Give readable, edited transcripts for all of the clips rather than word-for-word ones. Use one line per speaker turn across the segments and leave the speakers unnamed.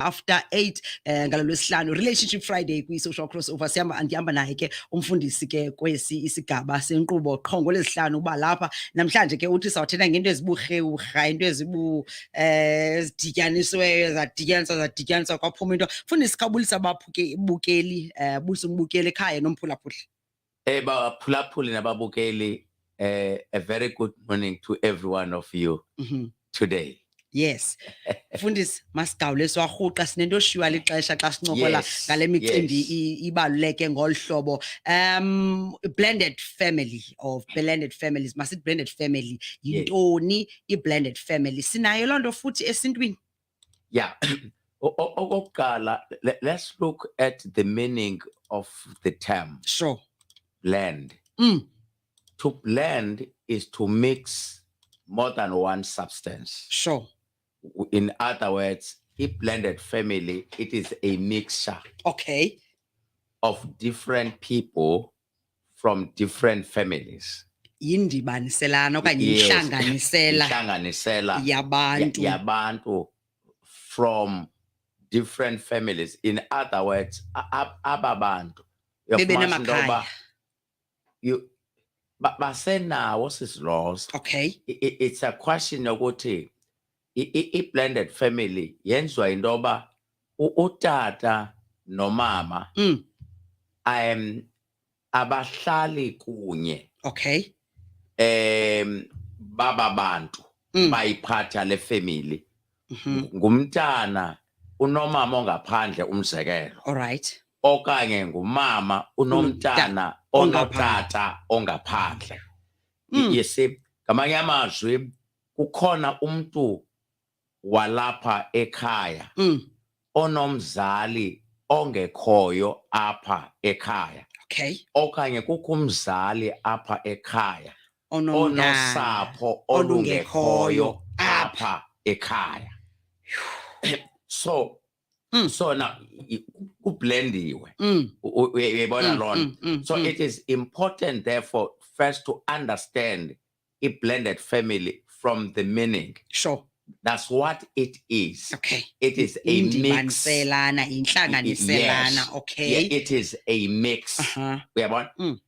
after 8 ngalolwesihlanu relationship Friday kwi-social crossover ndihamba naye ke umfundisi ke kwesi isigaba senkqubo qho ngolwesihlanu uba lapha namhlanje ke uthi sawuthetha ngento eziburhewurha into ezidityanisiweyo zadityaniswa kwaphuma into. Mfundisi khawubulisa ababukeli bulisa umbukeli ekhaya nomphulaphuli.
Baphulaphuli nababukeli, a very good morning to every one of you today.
Yes. Mfundisi masigawule swarhuqa sinento oshiywa lixesha xa sincokola ngale micimbi ibaluleke ngolu hlobo. Blended family of blended families, masithi blended family yintoni i-blended family? Sinayo loo nto futhi esintwini?
Yeah. Okokuqala, let's look at the meaning of the term.
Sure.
Blend. To blend is to mix more than one substance.
Sure.
In other words, a blended family, it is a mixture.
Okay.
Of different people from different families.
Indibaniselana okanye ihlanganisela
yabantu from different families. In other words, ababantu
bebenamakhaya
basenawo laws.
Okay.
It's a question ukuthi i-blended family yenziwa into yoba utata nomama abahlali kunye.
Okay.
Baba bantu bayiphatha le family. Ngumntana unomama ongaphandle umzekelo.
All right.
Okanye ngumama unomntana onotata ongaphandle. You see, ngamanye amazwi kukhona umntu walapha ekhaya onomzali ongekhoyo apha ekhaya.
Okay.
Okanye kukho umzali apha ekhaya onosapho olungekhoyo apha ekhaya. So now kublendiwe. Uyayibona lona. So it is important therefore first to understand a blended family from the meaning.
Sure.
That's what it is.
Okay.
It is a mix.
Yes. Okay.
Yeah, it is a mix.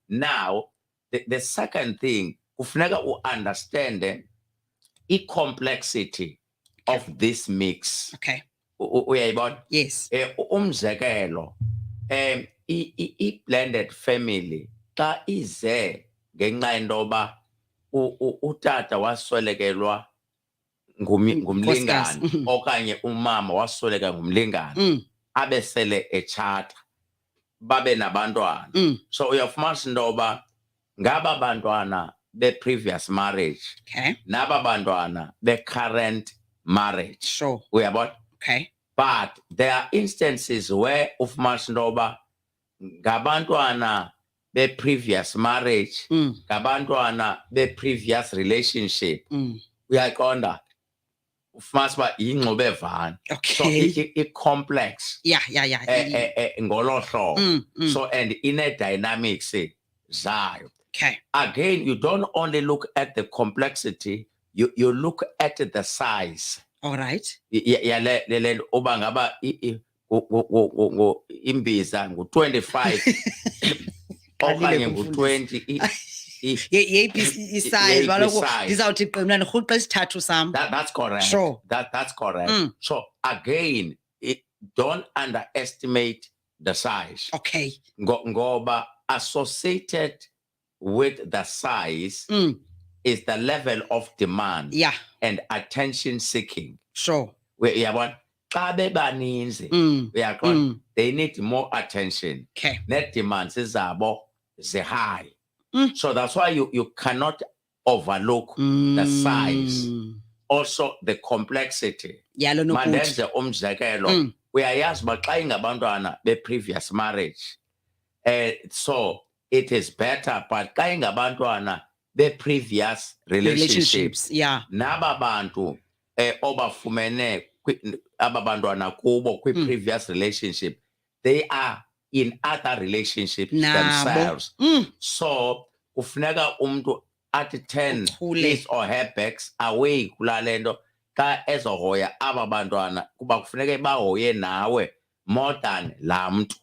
Now, the second thing, kufuneka u understand the complexity of this mix.
Okay.
Uyayibona?
Yes.
Umzekelo, i-blended family xa ize ngenxa yentoba utata waswelekelwa ngumlingani okanye umama wasweleka ngumlingani abesele echata babe nabantwana. So uyafumanisa into yoba ngaba bantwana be-previous marriage.
Okay.
Naba bantwana be-current marriage.
Sure.
Uyabona?
Okay.
But there are instances where ufumanisa into yoba ngabantwana be-previous marriage, ngabantwana be-previous relationship. Uyaqonda? Ufumanisa uba yingxube evana.
Okay.
So i-complex.
Yeah.
Ngolo hlobo. So and ine-dynamics zayo.
Okay.
Again, you don't only look at the complexity, you look at the size.
All right.
Le oba ngaba imbiza ngu-25 okanye ngu-20.
Size baloko ndizawuthi qimla nirhuqa isithathu sam.
That's correct.
Sure.
That's correct. So again, don't underestimate the size.
Okay.
Ngoba associated with the size is the level of demand and attention seeking.
Sure.
Uyabona? Xa bebaninzi, uyaqonda, they need more attention.
Okay.
Net demands zabo high. So that's why you cannot overlook the size. Also the complexity. Mandenze umzekelo. Uyayazi uba xa ingabantwana be-previous marriage. So it is better, but xa ingabantwana be-previous relationships.
Yeah.
Naba bantu obafumene ababantwana kubo kwi-previous relationship, they are in other relationships themselves. So kufuneka umuntu athi 10 his or her backs away kula lento xa ezohoya aba bantwana kuba kufuneke bahoye nawe more than laa mntu.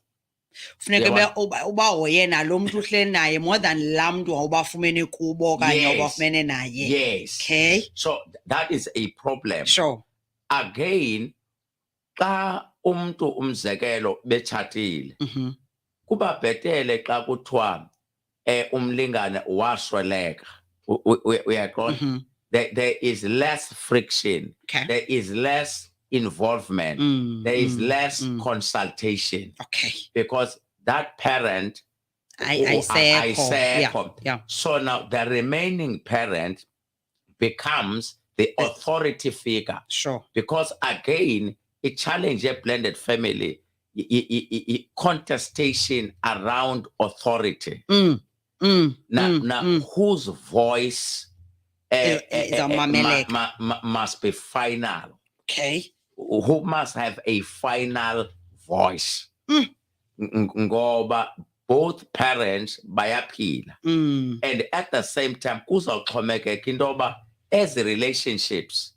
Kufuneka ubahoye nalo mntu uhleli naye more than laa mntu wawubafumene kubo okanye wawubafumene naye.
Yes.
Okay.
So that is a problem.
Sure.
Again, xa umntu umzekelo betshatile, kuba bhetele xa kuthiwa umlingane wasweleka. Uyaqonda? There is less friction.
Okay.
There is less involvement. There is less consultation.
Okay.
Because that parent
ayisekho. Yeah.
So now the remaining parent becomes the authority figure.
Sure.
Because again, it challenges a blended family, contestation around authority. Now, whose voice must be final?
Okay.
Who must have a final voice? Ngoba both parents bayaphila. And at the same time, kuzawuxhomekeka into yoba ezi relationships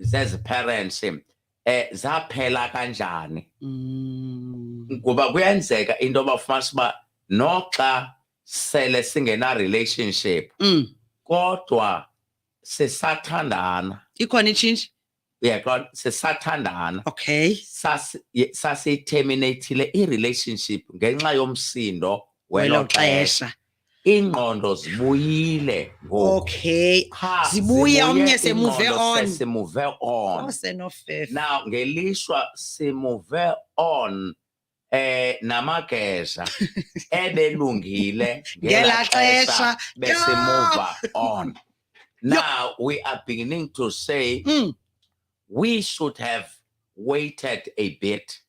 zezi parents zaphela kanjani. Ngoba kuyenzeka into yoba ufumanise uba noxa sele singena relationship kodwa sisathandana.
Ikhona itshintshi?
Uyaqonda, sisathandana.
Okay.
Sasiterminatile i-relationship ngenxa yomsindo welo xesha. Ingqondo zibuyile ngoku.
Okay. Zibuya omnye semove on.
Semove on.
Senofefe.
Now ngelishwa semove on namageza ebelungile ngela xesha besemove on. Now we are beginning to say we should have waited a bit.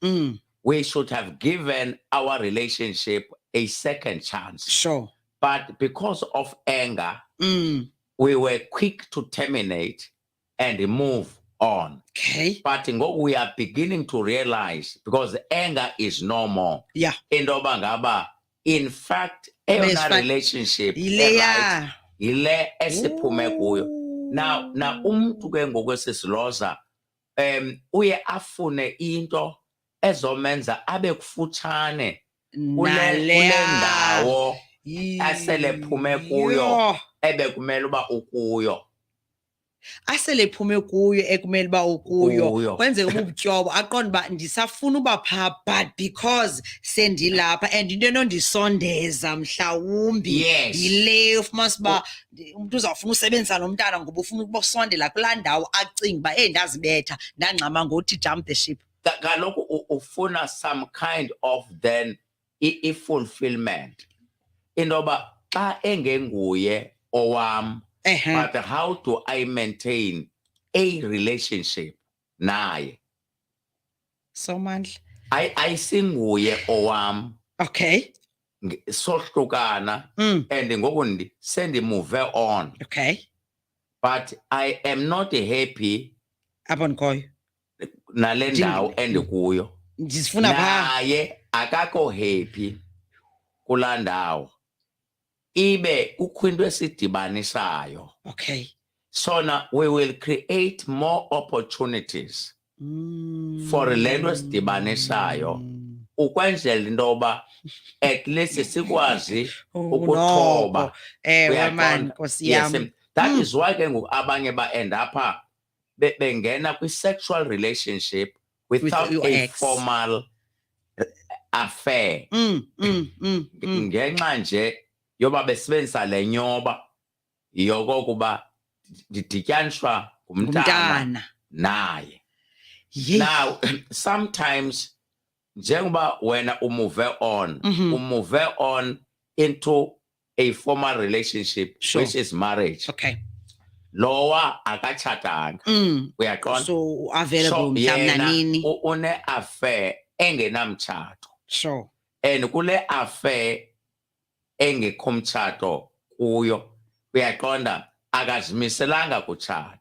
We should have given our relationship a second chance.
Sure.
But because of anger, we were quick to terminate and move on.
Okay.
But we are beginning to realize, because anger is normal.
Yeah.
In fact, a relationship ile esiphume kuyo. Now umntu ke ngokwesisiloza uye afune into ezomenza abe kufutshane kule ndawo asele phume kuyo ebekumele uba ukuyo.
Asele phume kuyo ekumele uba ukuyo kwenzeka ubutyobo aqonda uba ndisafuna uba phaa but because sendilapha and into enondisondeza mhlawumbi yile ufumanisa uba umntu uzawufuna usebenzisa nomntana ngoba ufuna ukuba usondela kulaa ndawo acinga uba ndazibetha ndangxama ngothi jump the ship.
Kaloku ufuna some kind of then i-fulfillment into yoba xa engenguye owam. But how do I maintain a relationship naye?
So mandla.
Ayisinguye owam.
Okay.
Sohlukana and ngoku move on.
Okay.
But I am not happy
abonkoyo
nale ndawo endikuyo.
Ndisifuna phaa.
Naye akakho happy kulaa ndawo. Ibe kukho into esidibanisayo.
Okay.
So now we will create more opportunities for le nto esidibanisayo ukwenzela into yoba at least sikwazi ukuthoba. That is why ke ngoku abanye ba-end apha bengena kwi-sexual relationship without a formal affair. Ngenxa nje yoba besebenzisa le nyoba yokokuba didityaniswa ngumntana naye. Now sometimes njengoba wena move on into a formal relationship, which is marriage.
Okay.
Lowa akatshatanga. Uyaqonda?
So available mhlawumnanini.
Une affair engenamtshato.
Sure.
And kule affair engekho mtshato kuyo. Uyaqonda? Akazimiselanga kutshata.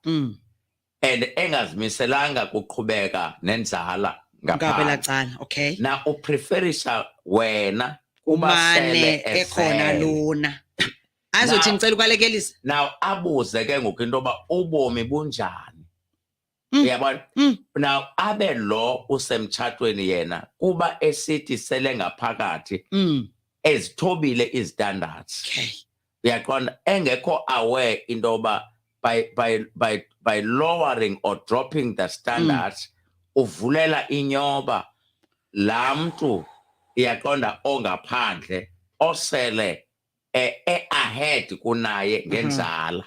And engazimiselanga kuqhubeka nenzala ngaphandle.
Okay.
Now upreferisa wena
umane ekhona lona. Azothi ngicela ukwalekelisa.
Now abuze ke ngoku into yoba ubomi bunjani uyabona now abe lo usemtshatweni yena kuba esithi sele ngaphakathi ezithobile izstandards uyaqonda engekho aware intoba by lowering or dropping the standards uvulela inyoba lamntu uyaqonda ongaphandle osele ahead kunaye ngenzala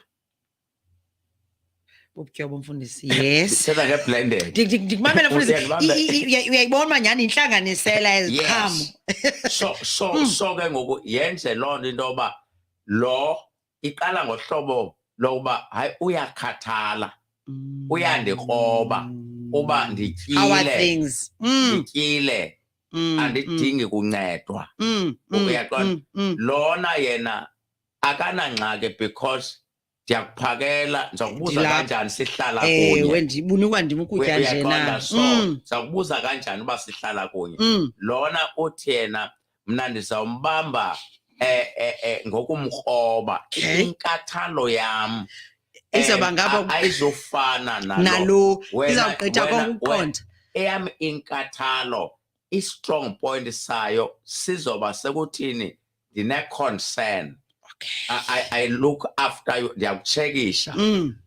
ubutyobo mfundisi yes
sithetha nge-blended
ndikumamela mfundisi uyayibona manyani intlanganisela eziqhamo
so ke ngoku yenze loo nto into yoba lo iqala ngohlobo lokuba hayi uyakhathala uyandikroba uba ndityile andidingi kuncedwa uyaqonda lona yena akanangxaki because ndiyakuphakela ndizakubuza kanjani sihlala kunye
ndibunikwa ndim ukutya njena
ndizakubuza kanjani uba sihlala kunye lona uthi yena mna ndizawumbamba ngokumkroba inkathalo yam
izawuba ngapha
ayizofana
nalo izawugqitha konke ukuqonda
eyam inkathalo i-strong point sayo sizoba sekuthini ndine-concern I look after you ndiyakutshekisha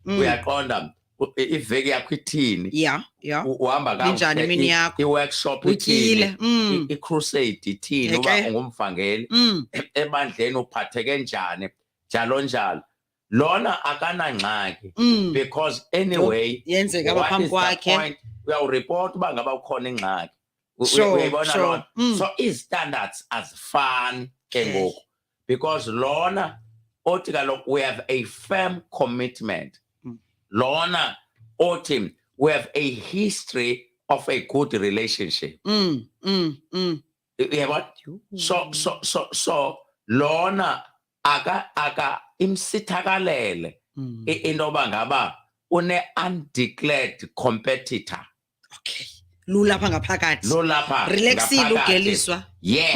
uyaqonda iveki yakho ithini uhamba
kanjani imini yakho
i-workshop ithini i-crusade ithini uba ungumvangeli ebandleni uphatheke njani njalo njalo lona akanangxaki because anyway
yenzeka phambi kwakhe
uyawuripota uba ngaba ukhona ingxaki uyayibona lona so i-standards azifani ke ngoku because lona othi kaloku we have a firm commitment lona othi we have a history of a good relationship uyabona so lona aka imsithakalele into yoba ngaba une-undeclared competitor
lulapha ngaphakathi relaxile ugeliswa
yes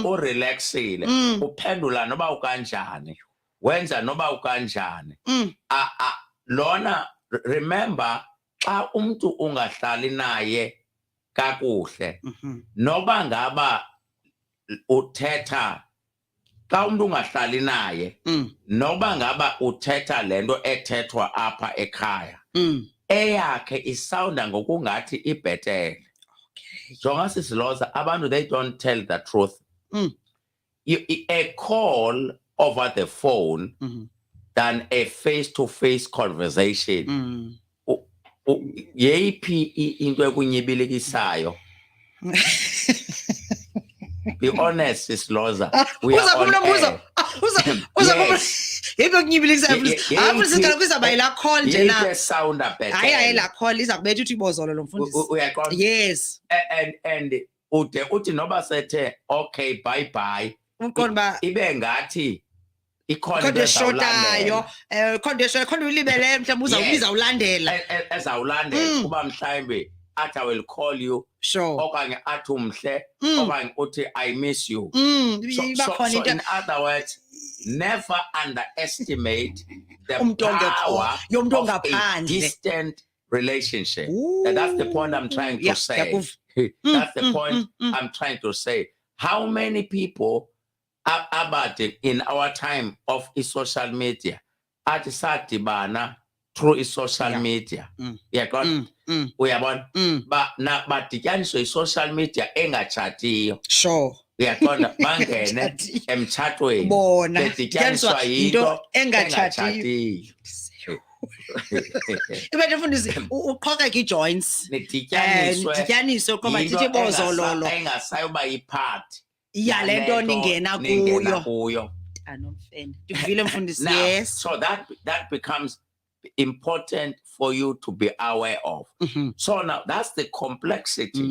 urelaxile uphendula noba ukanjani wenza noba ukanjani lona remember xa umuntu ungahlali naye kakuhle noba ngaba uthetha xa umuntu ungahlali naye noba ngaba uthetha lento ethethwa apha ekhaya eyakhe isawunda ngokungathi ibhetele jonga sisiloza abantu they don't tell the truth a call over the phone than a face-to-face conversation yeyiphi into ekunyibilikisayo be honest sisiloza
yiphi okunyibilikisayo mfundisi sikhala kwizawuba yilaa call nje na hayi laa call iza kubetha uthi ibozolo lo mfundisi yes
and uthi noba sethe okay bye bye
uqonda
ibe ngathi
ikhona eshotayo khona ulibele mhlawumbe uzawulandela
ezawulandela kuba mhlawumbe athi I will call you okanye athi umhle okanye uthi I miss you so in other words never underestimate the power of a distant relationship. That's the point I'm trying to say. That's the point I'm trying to say. How many people are about in our time of social media at sadibana through social media? Uyabona badityaniswe i-social media engachatiyo uyaqonda bangene emtshatweni bedityaniswa yinto engachatiyo
ibethe mfundisi uqhokeka i-joints dityaniswe qoba ndithi ibozololo
engasayoba yiphathi
yale nto ningena kuyo anomfene ndivile mfundisi yes
so that becomes important for you to be aware of. So now that's the complexity.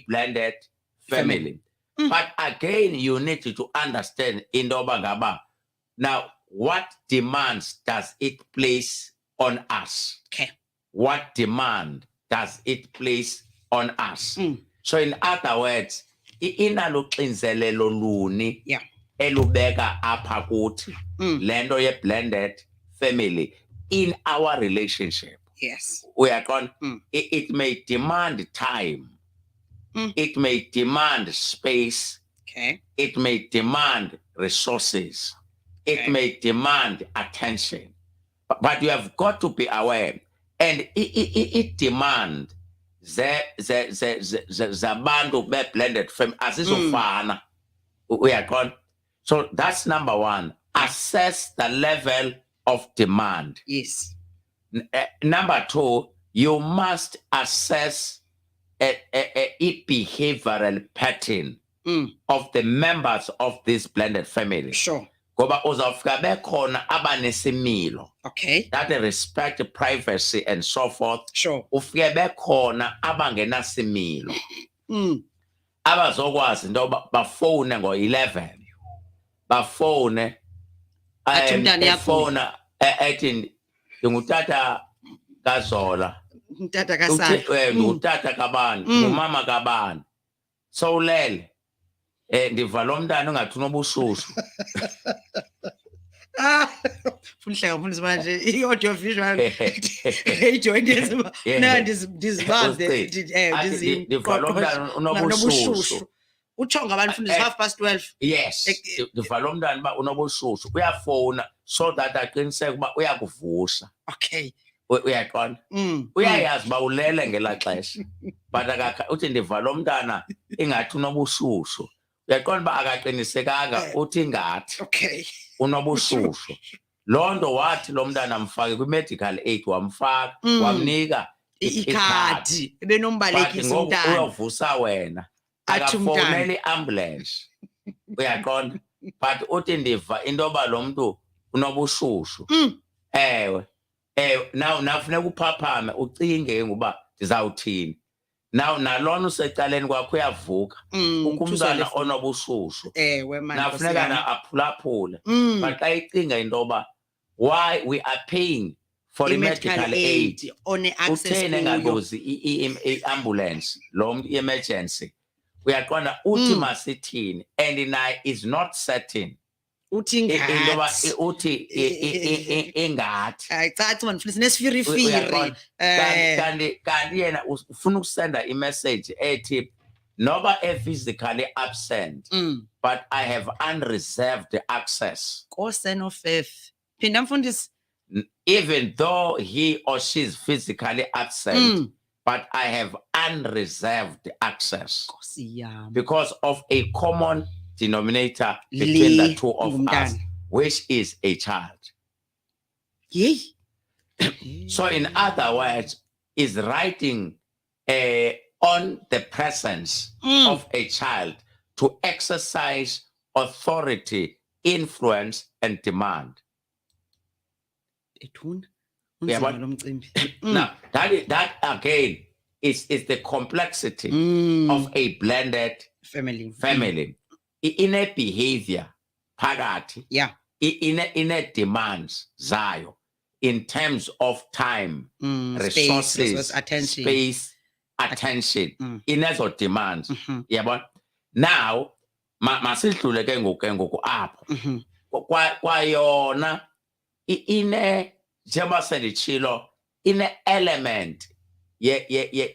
Blended family. But again, you need to understand indoba ngaba. Now, what demands does it place on us?
Okay.
What demand does it place on us? So in other words, inaluxinzelelo luni.
Yeah.
Elubeka apha kuthi lento ye blended family in our relationship.
Yes.
We are going, it may demand time. It may demand space.
Okay.
It may demand resources. It may demand attention. But you have got to be aware. And it demand zabantu be-blended family azizofana. We are gone. So that's number one. Assess the level of demand.
Yes.
Number two, you must assess a behavioral pattern of the members of this blended family.
Sure.
Ngoba uzawufika bekhona abanesimilo.
Okay.
That they respect privacy and so forth.
Sure.
Ufike bekhona abangenasimilo. Abazokwazi into bafone ngo-11. Bafone befona ethi ngutata kaZola.
Utata kaSandra.
Ngutata kabani, ngumama kabani. So ulele. Ndiva lo mntana ungathi unobushushu.
Funhleka mfundisi manje i-audio visual radio ndizibaze
ndiva lo mntana unobushushu.
Utsho ngabani mfundisi 12:30?
Yes. Ndiva lo mntana uba unobushushu. Uyafona so that aqiniseke uba uyakuvusha.
Okay.
Uyaqonda? Uyayazi uba ulele ngelaa xesha. But uthi ndiva lo mntana ingathi unobushushu. Uyaqonda uba akaqinisekanga uthi ngathi.
Okay.
Unobushushu. Loo nto wathi lo mntana mfake kwi-medical aid wamfaka wamnika
ikhadi ebenombalekisa umntana.
But ngoku uyovusa wena. Akafowuneli i-ambulance. Uyaqonda? But uthi ndiva into yoba lo mntu unobushushu. Ewe. Now nafuneka uphaphame ucinge ngoba ndizawuthini. Now nalona usecaleni kwakho uyavuka. Umntana onobushushu.
Ewe manje.
Nafuneka na aphulaphule. But xa icinga into yoba why we are paying for medical aid. Uthene ngagozi i-ambulance lo mntu i-emergency. Uyaqonda uthi masithini and naye is not certain.
Uthi ngathi.
Uthi ingathi.
Hayicaci manje mfundisi nesifirifiri.
Kanti yena ufuna ukusenda i-message ethi noba physically absent but I have unreserved access.
Nkosi enofefe. Phinda mfundisi.
Even though he or she is physically absent but I have unreserved access.
Nkosi yami.
Because of a common denominator between the two of us, which is a child.
Yay.
So in other words, is writing on the presence of a child to exercise authority, influence, and demand. Now, that again is the complexity of a blended family. In a behavior, phakathi, in a demands zayo, in terms of time, resources, space, attention, in ezo demands. Yabona? Now, masidlule ke ngoku apho. Kwayona ine njengoba senditshilo ine element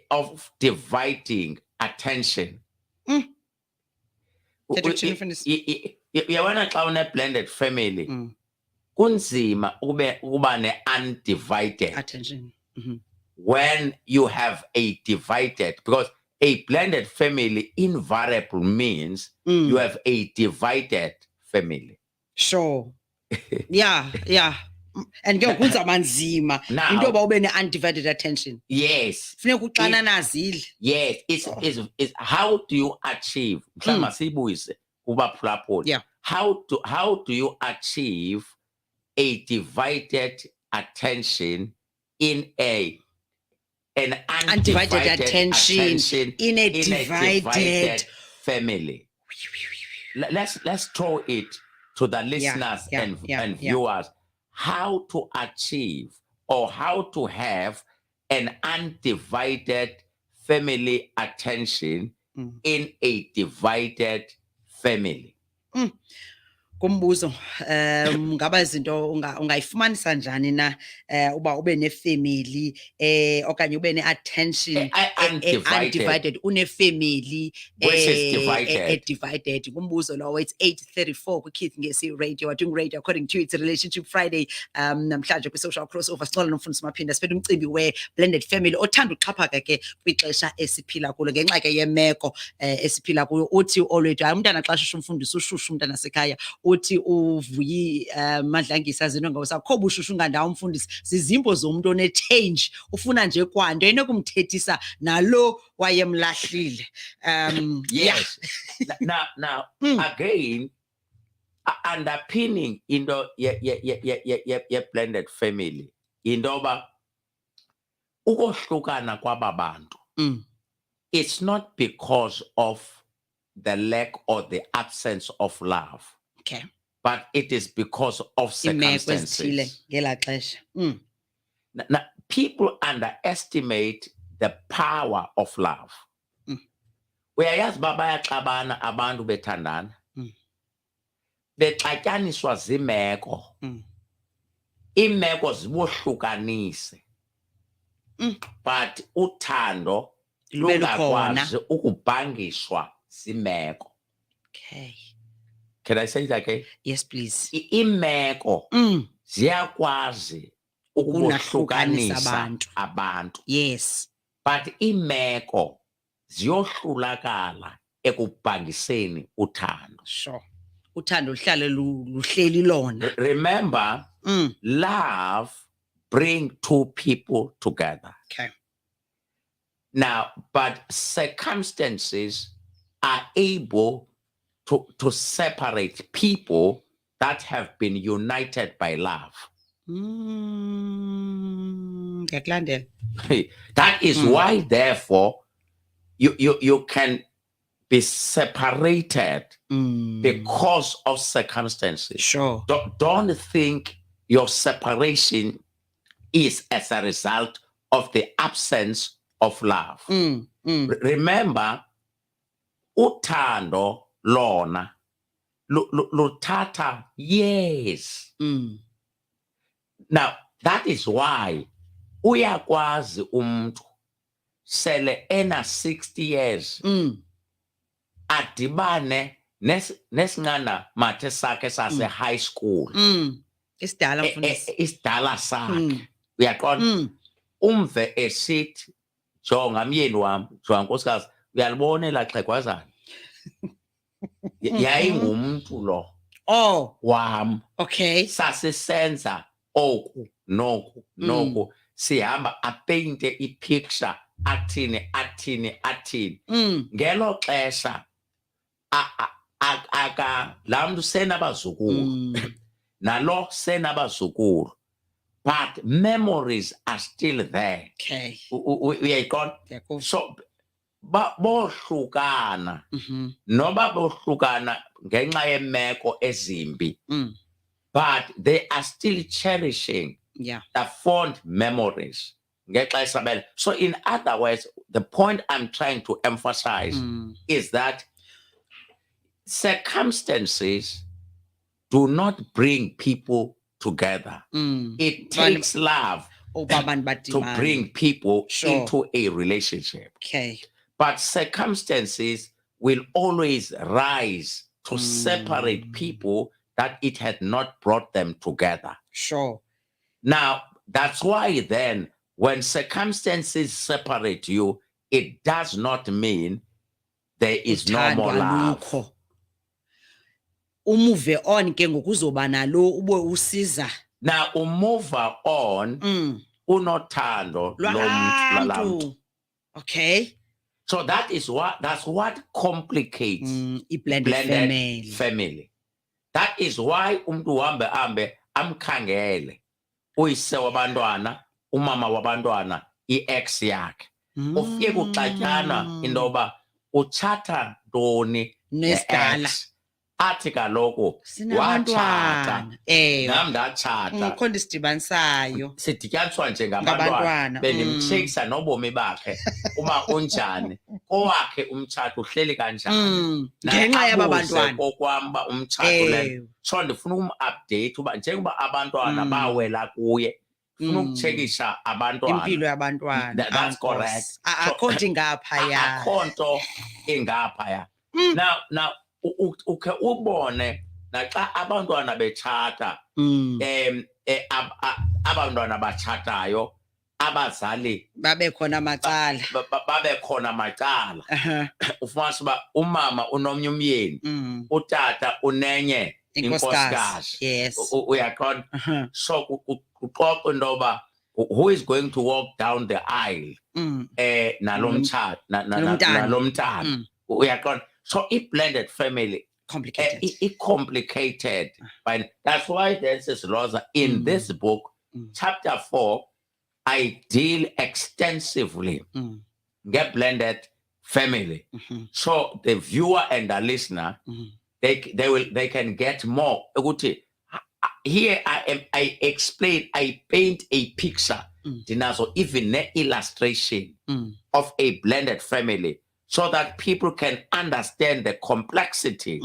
of dividing attention. Uyabona xa une-blended family kunzima ukuba ne-undivided
attention.
when you have a divided, because a blended family invariably means you have a divided family.
Sure. Yeah. And ke kunzima nzima into yoba ube ne-undivided attention.
Yes.
Funeka uxananazile.
Yes. It's how do you achieve? Mhlawumbe siyibuyise kubaphulaphuli.
Yeah.
How do you achieve a divided attention in an undivided attention in a divided family? Let's throw it to the listeners and viewers. How to achieve or how to have an undivided family attention in a divided family.
Kumbuzo ngaba izinto ungayifumanisa njani na uba ube nefamily okanye ube neattention undivided unefamily divided. Kumbuzo lowo, it's 8:34 kwiKids ngesi radio. We're doing radio according to It's a Relationship Friday. Namhlanje kwi-social crossover sicola noMfundisi Maphinda siphethe umcimbi we-blended family othanda uxhaphaka ke kwixesha esiphila kulo ngenxa ke yemeko esiphila kuyo. Uthi already umntana xa shushu umfundisi ushushu umntana sekhaya, uthi uvuyi Madlangisa zinto ngawusakho bushushu ngandawo umfundisi zizimbo zomuntu one-change ufuna nje kwanto enokumthethisa nalo wayemlahlile.
Yes. Now again, underpinning into ye blended family indoba ukohlukana kwababantu. It's not because of the lack or the absence of love.
Okay.
But it is because of circumstances. Now, people underestimate the power of love. Uyayazi bayaxabana abantu bethandana. Bexatyaniswa zimeko. Imeko zibohlukanise. But uthando lungakwazi ukubhangiswa zimeko.
Okay.
Can I say that again?
Yes, please.
Imeko ziyakwazi ukubohlukanisa abantu.
Yes.
But imeko ziyohlulakala ekubhangiseni uthando.
Sure. Uthando luhlale luhleli lona.
Remember, love brings two people together.
Okay.
Now, but circumstances are able to separate people that have been united by love. That is why, therefore, you can be separated because of circumstances.
Sure.
Don't think your separation is as a result of the absence of love. Remember, uthando lona luthatha years. Now, that is why uyakwazi umuntu sele ena 60 years adibane nesingana mathe sakhe sase high school.
Isidala mfundisi.
Isidala sakhe. Uyaqonda? Umve esithi jonga myeni wami, jonga nkosikazi, uyalibona elaxhegwazana. Yayingumuntu lo.
Oh,
wam.
Okay.
Sasisenza oku noku sihamba apainte ipicture athini. Ngelo xesha lamntu senabazukulu nalo senabazukulu, but memories are still there.
Okay.
Uyayqonda? So bohlukana noba bohlukana ngenxa yemeko ezimbi, but they are still cherishing the fond memories. So in other words, the point I'm trying to emphasize is that circumstances do not bring people together. It takes love to bring people into a relationship.
Okay.
But circumstances will always rise to separate people that it had not brought them together.
Sure.
Now, that's why then, when circumstances separate you, it does not mean there is no more love.
Move on ke ngokuzoba nalo ube usiza.
Now, move on unothando lomuntu.
Okay.
So that's what complicates
a blended
family. That is why umuntu hambe amkhangele uyise wabantwana, umama wabantwana, i-ex yakhe. Ufike kuxatyana indoba uchatha ntoni
nesidala.
athi kaloku watshata nam ndatshata
khona isidibanisayo
sidityaniswa njengabantwana
ngabantwana
bendimtshekisa nobomi bakhe uba unjani kowakhe umtshato uhleli kanjani
ngenxa yaba bantwana
kokwam uba umtshato le so ndifuna ukumupdate uba njengoba abantwana bawela kuye funa ukutshekisha abantwana
impilo yabantwana
that's correct
akho nto ingaphaya
akho nto ingaphaya now ukhe ubone naxa abantwana betshata abantwana batshatayo abazali
babe khona macala
ufumanisa uba umama unomnye umyeni utata unenye inkosikazi uyaqonda so kuxoxa into yoba who is going to walk down the aisle nalo mntana uyaqonda so i-blended family complicated but that's why this is Lhoza in this book chapter 4 I deal extensively get-blended family so the viewer and the listener they can get more here I explain, I paint a picture dinazo even an illustration of a blended family so that people can understand the complexity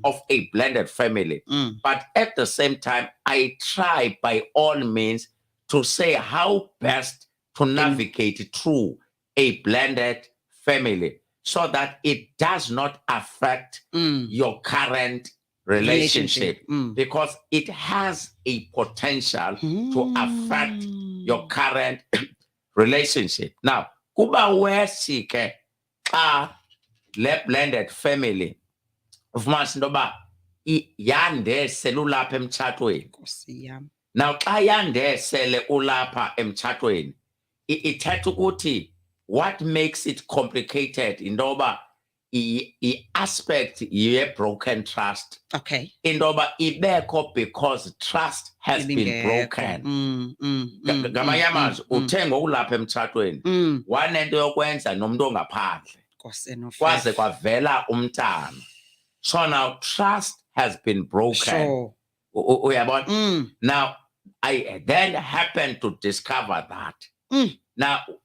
of a blended family. But at the same time, I try by all means to say how best to navigate through a blended family so that it does not affect your current relationship because it has a potential to affect your current relationship. Now, kuba wesi ke le blended family ufumanisa into yoba yandesele ulapha emtshatweni now xa yandesele ulapha emtshatweni ithetha ukuthi what makes it complicated into yoba i-aspect ye-broken trust into yoba ibekho because trust has been broken ngamanye amazwi uthe ngokulapha emtshatweni wanento yokwenza nomntu ongaphandle kwaze kwavela umntana so now trust has been broken uyabona now I then happened to discover that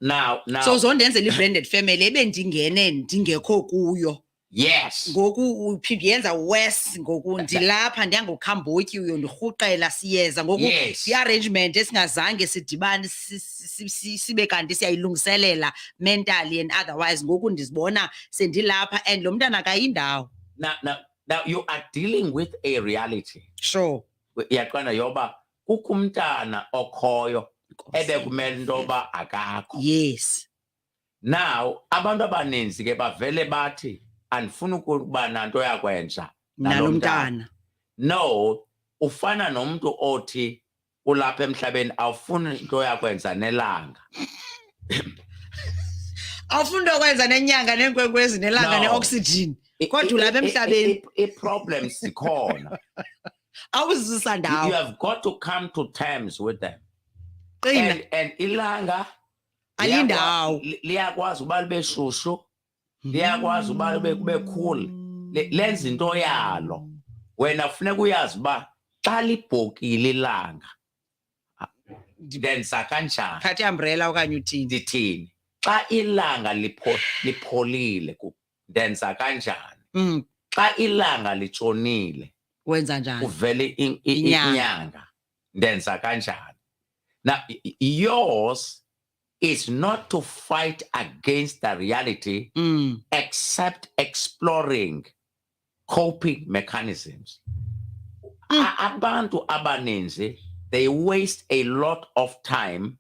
now
so zondenzela i-blended family ebendingene ndingekho kuyo
yes
ngoku uphinde yenza worse ngoku ndilapha ndiyangokhambotyi uyo ndirhuqela siyeza ngoku i-arrangement esingazange sidibane sibe kanti siyayilungiselela mentally and otherwise ngoku ndizibona sendilapha and lo mntana akayindawo
now you are dealing with a reality
sure
iyaqonda yoba kukho umntana okhoyo ebekumele into yoba akakho
yes
now abantu abaninzi ke bavele bathi andifuni ukuba nanto yakwenza
nalo mntana
no ufana nomuntu othi ulapha emhlabeni awufuni into yakwenza nelanga
awufuni into yakwenza nenyanga neenkwenkwezi nelanga ne-oxygen kodwa ulapha emhlabeni
i-problems zikhona
awuzisa ndawo
you have got to come to terms with them and ilanga
ayindawo
liyakwazi uba libe shushu liyakwazi uba libe cool lenza into yalo wena kufuneka uyazi uba xa libhokile ilanga ndenza kanjani
thatha i-umbrella okanye uthini
ndithini xa ilanga lipholile ndenza kanjani xa ilanga litshonile
wenza njani
uvele inyanga ndenza kanjani now yours is not to fight against the reality except exploring coping mechanisms abantu abaninzi they waste a lot of time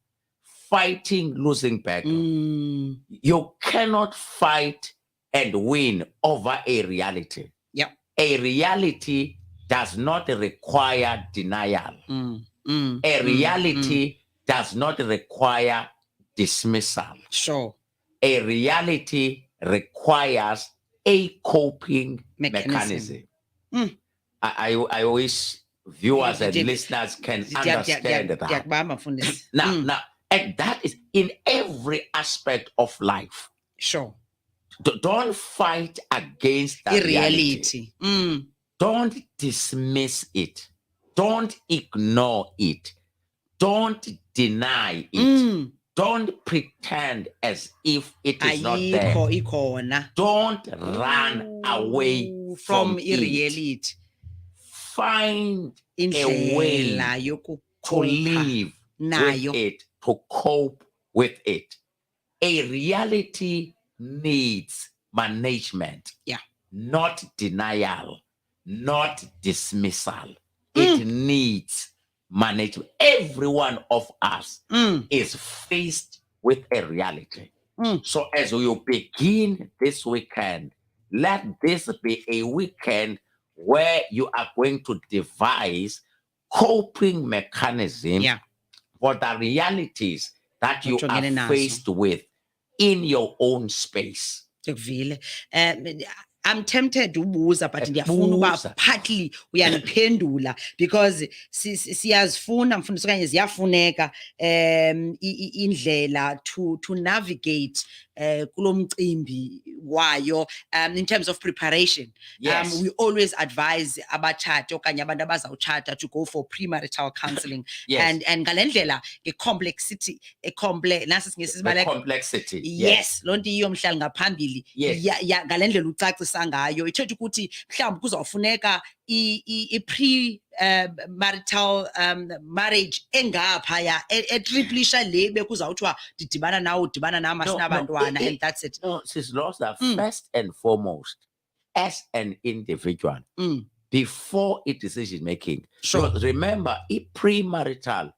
fighting losing battle you cannot fight and win over a reality a reality does not require denial a reality does not require dismissal.
Sure.
A reality requires a coping mechanism. I wish viewers and listeners can understand that. Now, and that is in every aspect of life.
Sure.
Don't fight against the reality. Don't dismiss it. Don't ignore it. Don't deny it. Don't pretend as if it is not there. Don't run away from it.
Reality.
Find a way to live with it, to cope with it. A reality needs management, not denial, not dismissal. It needs management. Every one of us is faced with a reality. So as you begin this weekend, let this be a weekend where you are going to devise coping mechanism for the realities that you are faced with in your own space.
I'm tempted to ubuza, but ndiyafuna uba partly uyandiphendula because siyazifuna mfundisi okanye ziyafuneka indlela to navigate kulo mcimbi wayo in terms of preparation.
Yes.
We always advise abatshati okanye abantu abazawutshata to go for premarital counseling.
Yes.
And ngale ndlela nge-complexity nasi singesi
complexity.
Yes, loo nto iyo mhlali ngaphambili. Ngale ndlela ucacisa ngayo ithetha ukuthi mhlawumbi kuzawufuneka i-pre-marital marriage engaphaya etriplisha le bekuzawuthiwa didibana nawe udibana nawe masinabantwana and that's it.
No, Sis Lhoza, first and foremost, as an individual, before a decision making.
Sure.
So remember, premarital,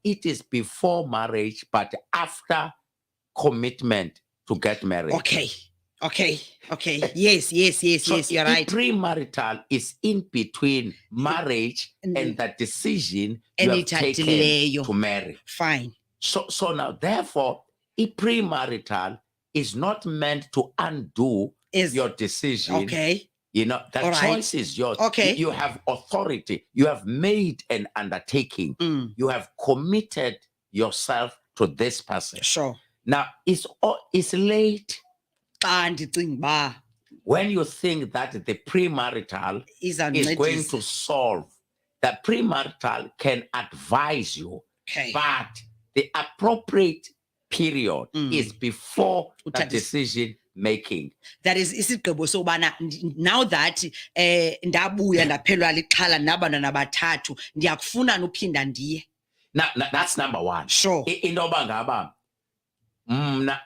it is before marriage, but after commitment to get married.
Okay. Yes,
so
you're right.
Premarital is in between marriage and the decision you have taken to marry.
Fine.
So now, therefore, premarital is not meant to undo your decision.
Okay.
You know, the choice is yours.
Okay.
You have authority. You have made an undertaking. You have committed yourself to this person.
Sure.
Now, it's late when you think that the premarital is going to solve. The premarital can advise you, but the appropriate period is before the decision making.
That is isigqibo sobana now that ndabuya ndaphelwa lixhala nabantwana bathathu ndiyakufuna uphinda ndiye.
Now that's number one.
Sure.
Intoba ngaba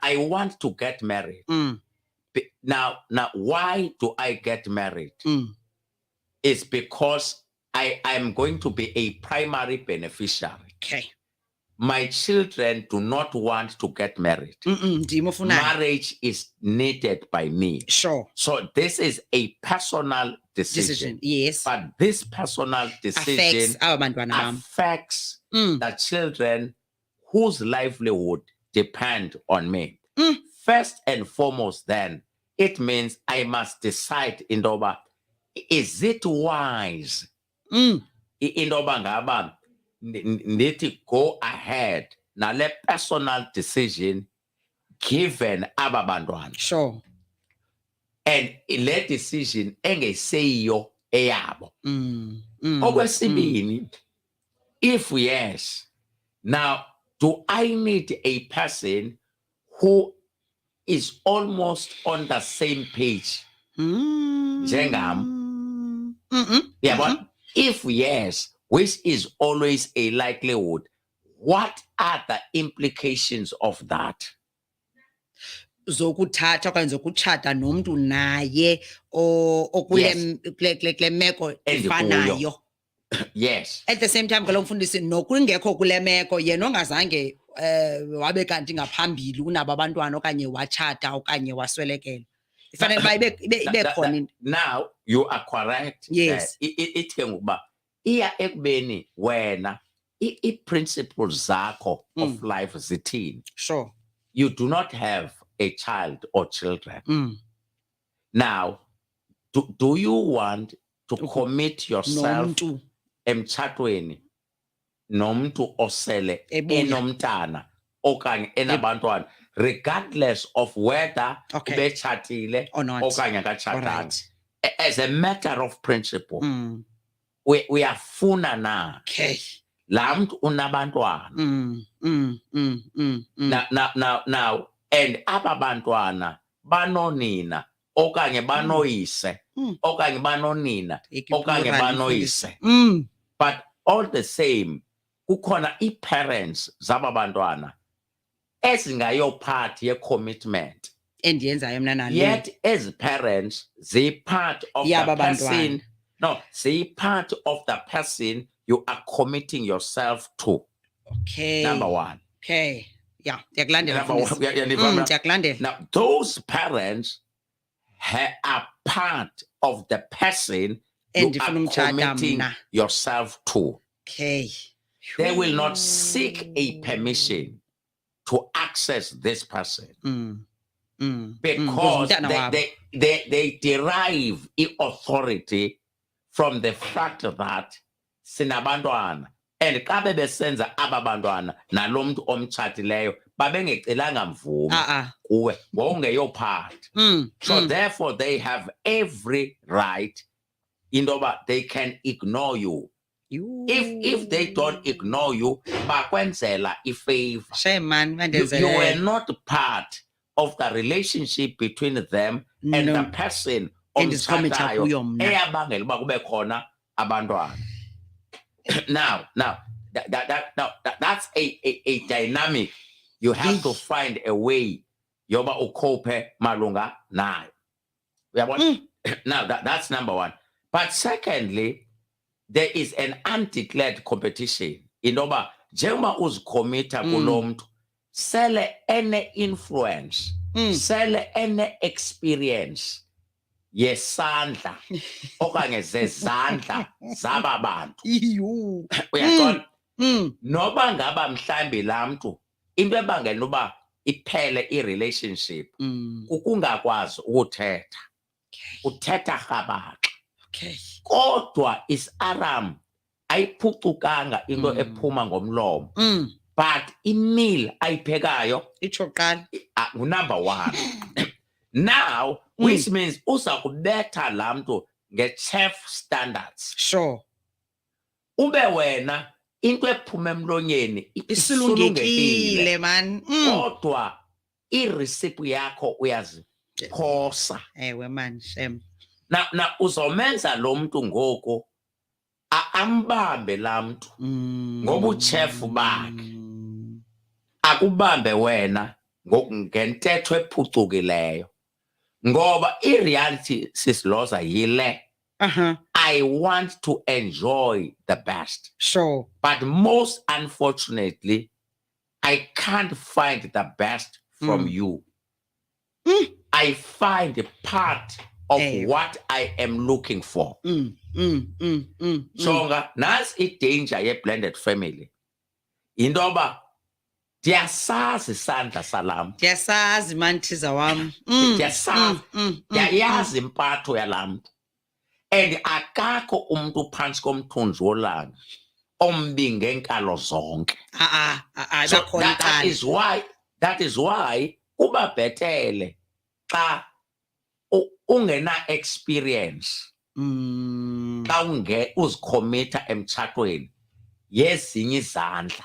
I want to get married. Now why do I get married? It's because I am going to be a primary beneficiary.
Okay.
My children do not want to get married. Marriage is needed by me.
Sure.
So this is a personal decision.
Yes.
But this personal decision affects the children whose livelihood depend on me. First and foremost, then, it means I must decide, Indoba, is it wise? Indoba ngaba need to go ahead now let personal decision given ababantwana.
Sure.
And let decision engeseyo eyabo. Okwesibini, if yes, now do I need a person who is almost on the same page? Jengam. But if yes, which is always a likelihood, what are the implications of that?
Zokuthatha okanye zokutshata nomntu naye okule meko ifanayo.
Yes.
At the same time kaloku mfundisi nokungekho kule meko yena ongazange wabe kanti ngaphambili unabo abantwana okanye watshata okanye waswelekela. Ifanele ba ibe khona.
Now you are correct.
Yes.
Ithi ngokuba iya ekubeni wena principles zakho of life zithini.
Sure.
You do not have a child or children. Now, do you want to commit yourself emtshatweni nomntu osele enomntana okanye enabantwana, regardless of whether ubetshatile okanye akatshatanga? as a matter of principle, uyafuna na
Okay.
laa mntu unabantwana. Now, and aba bantwana banonina okanye banoyise okanye banonina okanye banoyise. But all the same, kukhona i-parents zaba bantwana ezingayo part ye-commitment.
Endiyenzayo mna nale.
Yet as parents, they part of the person. No, they part of the person you are committing yourself to.
Okay.
Number one.
Okay. Yeah. Number
one. Now, those parents are part of the person you are committing yourself to.
Okay.
They will not seek a permission to access this person. Because they derive authority from the fact that sinabantwana, and kabe besenza ababantwana nalo muntu omtshatileyo babengecelanga mvume kuwe wongeyo part. So therefore they have every right indoba they can ignore you. If they don't ignore you, bakwenzela ifavor.
Shame man,
you were not part of the relationship between them and the person omtshatayo eyabangela uba kube khona abantwana. Now, that's a dynamic. You have to find a way yoba ukope malunga nayo. Now, that's number one. But secondly, there is an undeclared competition. Inoba njengoba uzikhomita kulo mntu, sele any influence, sele any experience yesandla okanye zezandla zaba bantu. Uyaqonda? Noba ngaba mhlambi laa mntu into ebangela uba iphele i-relationship ukungakwazi ukuthetha. Uthetha rhabaxa.
Okay.
Kodwa is-aram ayiphucukanga into ephuma ngomlomo. But i-meal ayiphekayo
itsho qala
number one. Now, which means uza kubetha laa mntu nge-chef standards.
Sure.
Ube wena into ephuma emlonyeni
isulungekile man.
Kodwa iresiphi yakho uyaziphosa.
Ewe man, shem.
Na uzomenza lo mntu ngoku ambambe laa mntu ngobutshefu bakhe. Akubambe wena ngentetho ephucukileyo. Ngoba i-reality sisiloza yile. I want to enjoy the best.
Sure.
But most unfortunately, I can't find the best from you. I find part of what I am looking for. So nasi i-danger ye-blended family. Indoba ndiyasazi isandla salam.
Ndiyasazi man thiza wam.
Ndiyasazi. Ndiyayazi impatho yalaa mntu. And akakho umuntu phantsi komthunzi wolanga ombi ngeenkalo zonke. So that is why kuba bhetele xa ungena experience xa uzikhomita emtshatweni yezinye izandla.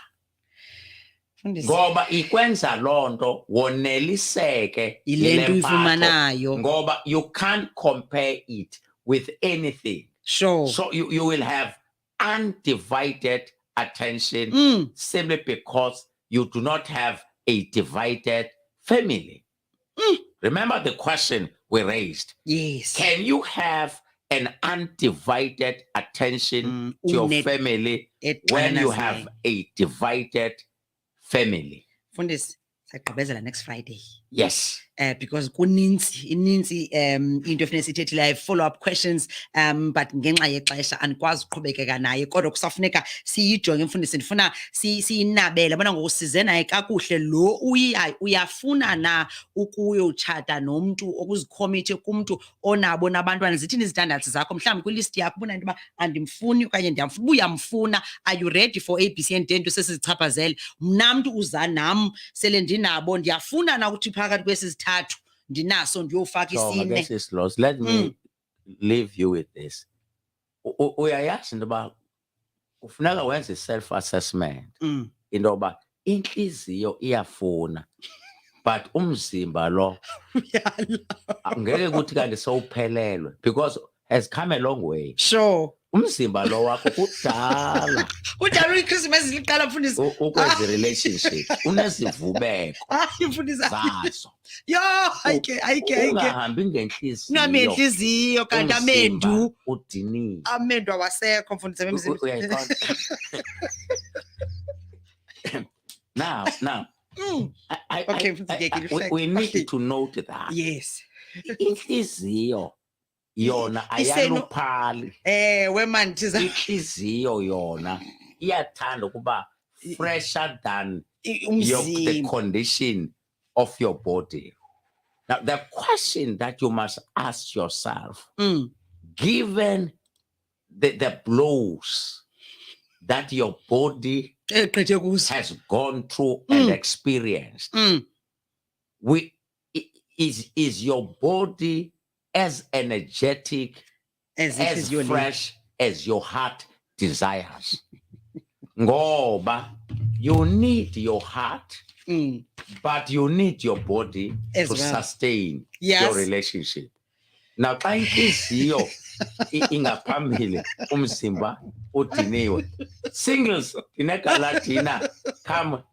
Ngoba ikwenza loo nto woneliseke
yile nto uyifumanayo.
Ngoba you can't compare it with anything.
Sure.
So you will have undivided attention simply because you do not have a divided family. Remember the question we raised.
Yes.
Can you have an undivided attention to your family when you have a divided family?
Fundis, sagqibezela next Friday.
Yes.
Because ininzi into efuneka sithethileyo follow-up questions but ngenxa yexesha andikwazi uqhubekeka naye kodwa kusafuneka siyijonge Mfundisi, ndifuna siyinabele bona ngoku size naye kakuhle lo uyafuna na ukuyotshata nomntu okuzikhomithe kumntu onabo nabantwana. Zithini izitandardzi zakho mhlawumbi kwilist yakho ubona into uba andimfuni okanye ndiyamfuna. Uba uyamfuna, are you ready for ABC and D sesizichaphazele? Mna mntu uza nam sele ndinabo ndiyafuna na ukuthi phakathi kwesizithathu ndinaso ndiyofaka isine.
Let me leave you with this. Uyayazi into yoba kufuneka wenze i-self-assessment into yoba inhliziyo iyafuna but umzimba lo ngeke kuthi kanti sowuphelelwe because has come a long way.
Sure.
Umzimba lo wakho kudala
Udala iChristmas liqala mfundisi.
Ukwenza relationship unezivubeko
Mfundisi.
zazo.
Yo, ayike.
Ungahambi ngenhliziyo.
Nami inhliziyo kanti amendu
udiniwe.
Amendu awasekho mfundisi emzimba.
Uyayiqonda. Now, we need to note that.
Yes.
Inhliziyo yona ayaluphali.
Wemani thiza.
Inhliziyo yona iyathanda ukuba fresher than the condition of your body. Now, the question that you must ask yourself, given the blows that your body has gone through and experienced, is your body as energetic, as fresh as your heart desires? Ngoba, you need your heart, but you need your body to sustain your relationship. Now, xa inhliziyo ingaphambili umzimba udiniwe. Singles dinner come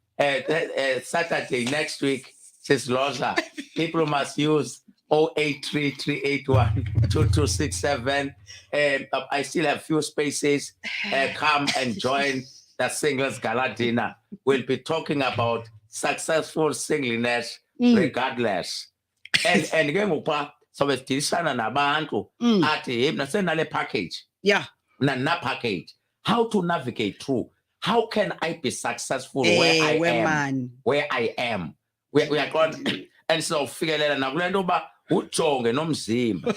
Saturday next week, says Lhoza. People must use 0833812267. I still have few spaces. Come and join the Singles Gala Dinner. We'll be talking about successful singleness regardless. And again, so we're nabantu ati nasenale package.
Yeah.
Na package. How to navigate through. How can I be successful where I am? Where I am. We are going and so figure that nakulento ba ujonge nomzimba.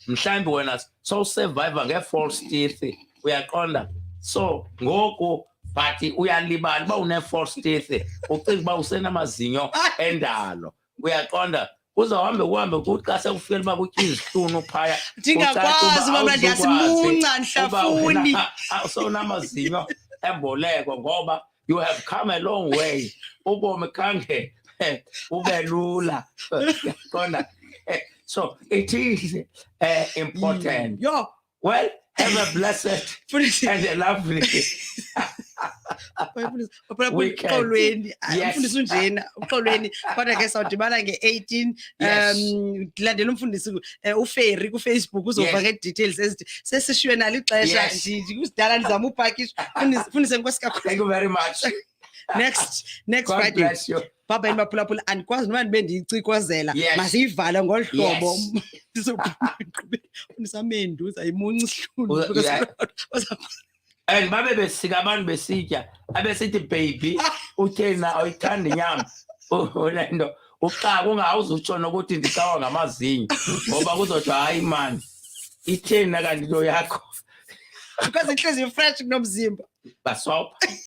Mhlambi wena so survivor nge-false teeth. Uyaqonda. So ngoku but uyalibala ba une-false teeth. Ucinga ba usenamazinyo endalo. Uyaqonda. Uzawuhambe kuthi xa sekufika uba kutya izihlunu phaya.
Ndingakwazi uba mna ndiyasimunca ndihlafuni.
Sowunamazinyo emboleko ngoba you have come a long way. Ubomi khange ube lula. So it is important. Well, have a blessed and a lovely
weekend. Umfundisi unjena uxolweni kodwa ke sawudibana nge-18 ndilandela umfundisi uFerry kuFacebook uzova nge-details ezithi sesishiywe nalo ixesha ndikuzidala ndizama upakisha. Mfundisi enkosi kakhulu.
Thank you very much.
Next Friday. Baba yini baphulaphula andikwazi noma ndibe ndiyicikozela masiyivale ngolu hlobo. Mfundisi amendu uzayimunca isihlunu.
And babe besika abantu besitya abesithi baby uthena awuyithanda inyama olento uqaka ungawuzutshona ukuthi ndicawa ngamazinyo ngoba kuzothi hayi man ithena kanti into yakho
because inhliziyo fresh kunomzimba
baswapha.